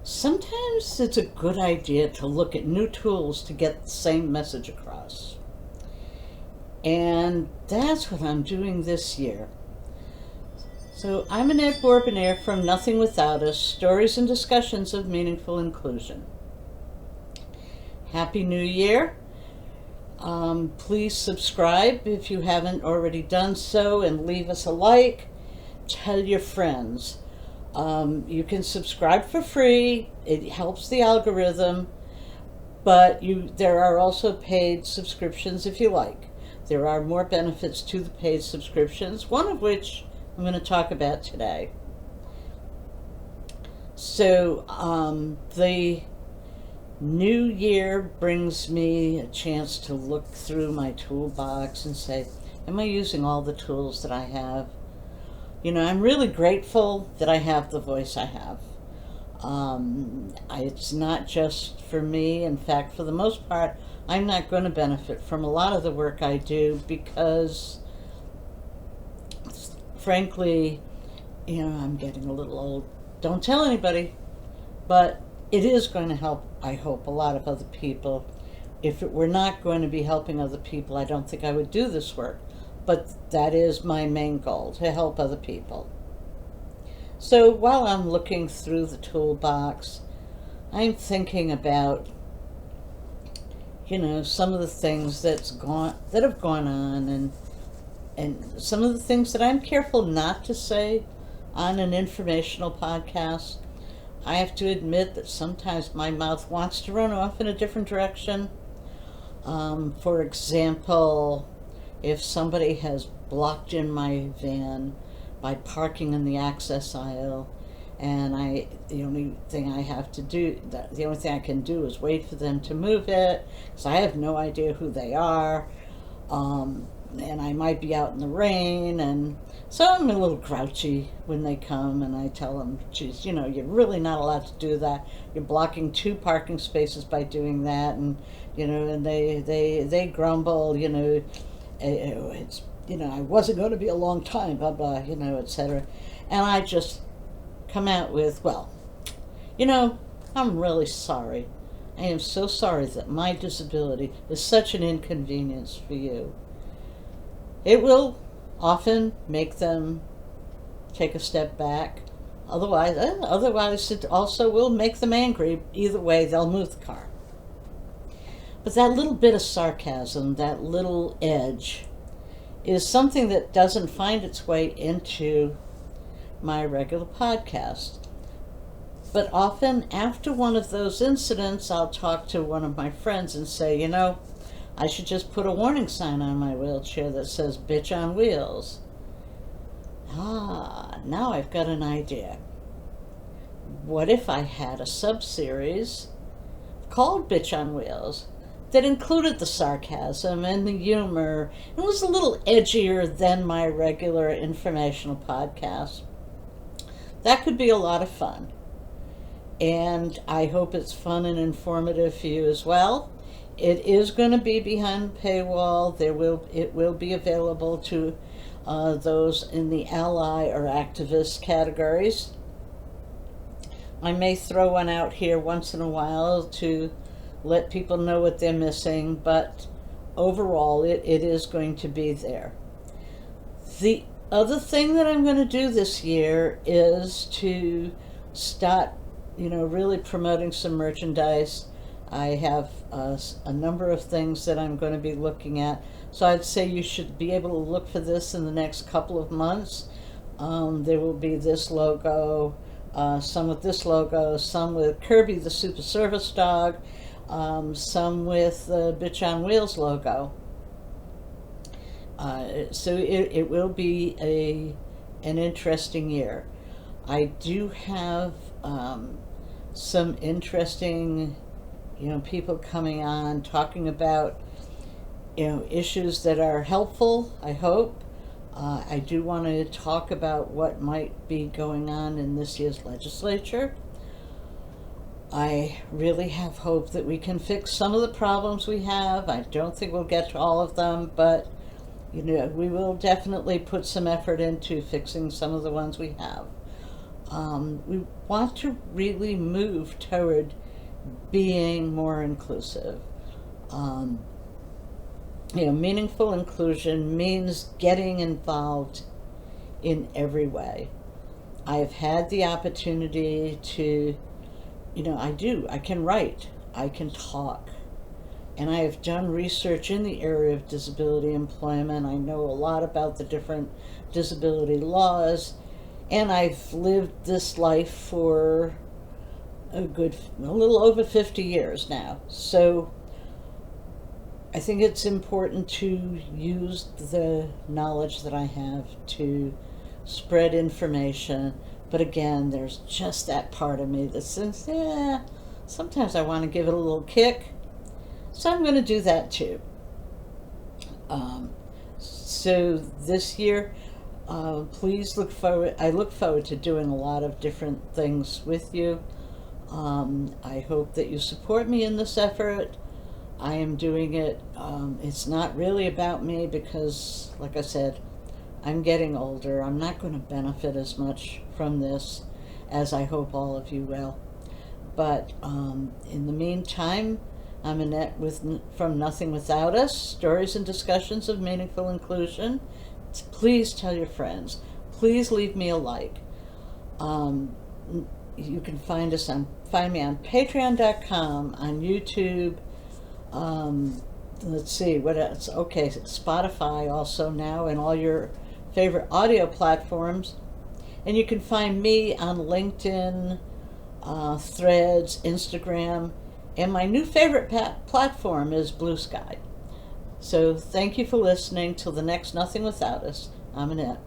Sometimes it's a good idea to look at new tools to get the same message across. And that's what I'm doing this year. So I'm Annette Bourbonniere from Nothing Without Us, Stories and Discussions of Meaningful Inclusion. Happy New Year. Please subscribe if you haven't already done so, and leave us a like. Tell your friends. You can subscribe for free. It helps the algorithm, but there are also paid subscriptions if you like. There are more benefits to the paid subscriptions, one of which I'm going to talk about today. So the new year brings me a chance to look through my toolbox and say, am I using all the tools that I have? You know, I'm really grateful that I have the voice I have. It's not just for me. In fact, for the most part, I'm not going to benefit from a lot of the work I do because, frankly, I'm getting a little old. Don't tell anybody, but it is going to help, I hope, a lot of other people. If it were not going to be helping other people, I don't think I would do this work. But that is my main goal, to help other people. So while I'm looking through the toolbox, I'm thinking about, some of the things that have gone on, and some of the things that I'm careful not to say on an informational podcast. I have to admit that sometimes my mouth wants to run off in a different direction. For example, if somebody has blocked in my van by parking in the access aisle, and the only thing I can do is wait for them to move it, because I have no idea who they are, and I might be out in the rain, and so I'm a little grouchy when they come, and I tell them, geez, you're really not allowed to do that. You're blocking 2 parking spaces by doing that, and and they grumble, it's, I wasn't going to be a long time, blah, blah, etc. And I just come out with, well, I'm really sorry. I am so sorry that my disability is such an inconvenience for you. It will often make them take a step back. Otherwise it also will make them angry. Either way, they'll move the car. But that little bit of sarcasm, that little edge, is something that doesn't find its way into my regular podcast. But often after one of those incidents, I'll talk to one of my friends and say, I should just put a warning sign on my wheelchair that says "Bitch on Wheels." Now I've got an idea. What if I had a subseries called "Bitch on Wheels" that included the sarcasm and the humor? It was a little edgier than my regular informational podcast. That could be a lot of fun. And I hope it's fun and informative for you as well. It is going to be behind the paywall. It will be available to those in the ally or activist categories. I may throw one out here once in a while to let people know what they're missing, but overall it is going to be there. The other thing that I'm going to do this year is to start, really promoting some merchandise. I have a number of things that I'm going to be looking at. So I'd say you should be able to look for this in the next couple of months. There will be this logo, some with this logo, some with Kirby the Super Service Dog, some with the Bitch on Wheels logo. So it will be an interesting year. I do have some interesting people coming on talking about issues that are helpful, I hope. I do want to talk about what might be going on in this year's legislature. I really have hope that we can fix some of the problems we have. I don't think we'll get to all of them, but we will definitely put some effort into fixing some of the ones we have. We want to really move toward being more inclusive. Um, Meaningful inclusion means getting involved in every way. I've had the opportunity to, I can write, I can talk, and I have done research in the area of disability employment. I know a lot about the different disability laws, and I've lived this life for a little over 50 years now. So I think it's important to use the knowledge that I have to spread information. But again, there's just that part of me that says, yeah, sometimes I want to give it a little kick. So I'm going to do that too. So this year, please I look forward to doing a lot of different things with you. I hope that you support me in this effort. I am doing it. It's not really about me because, like I said, I'm getting older. I'm not going to benefit as much from this as I hope all of you will. But in the meantime, I'm Annette from Nothing Without Us, stories and discussions of meaningful inclusion. Please tell your friends. Please leave me a like. You can find me on patreon.com, on YouTube. Let's see, what else? Okay, Spotify also now, and all your favorite audio platforms. And you can find me on LinkedIn, Threads, Instagram, and my new favorite platform is Blue Sky. So thank you for listening. Till the next Nothing Without Us, I'm Annette.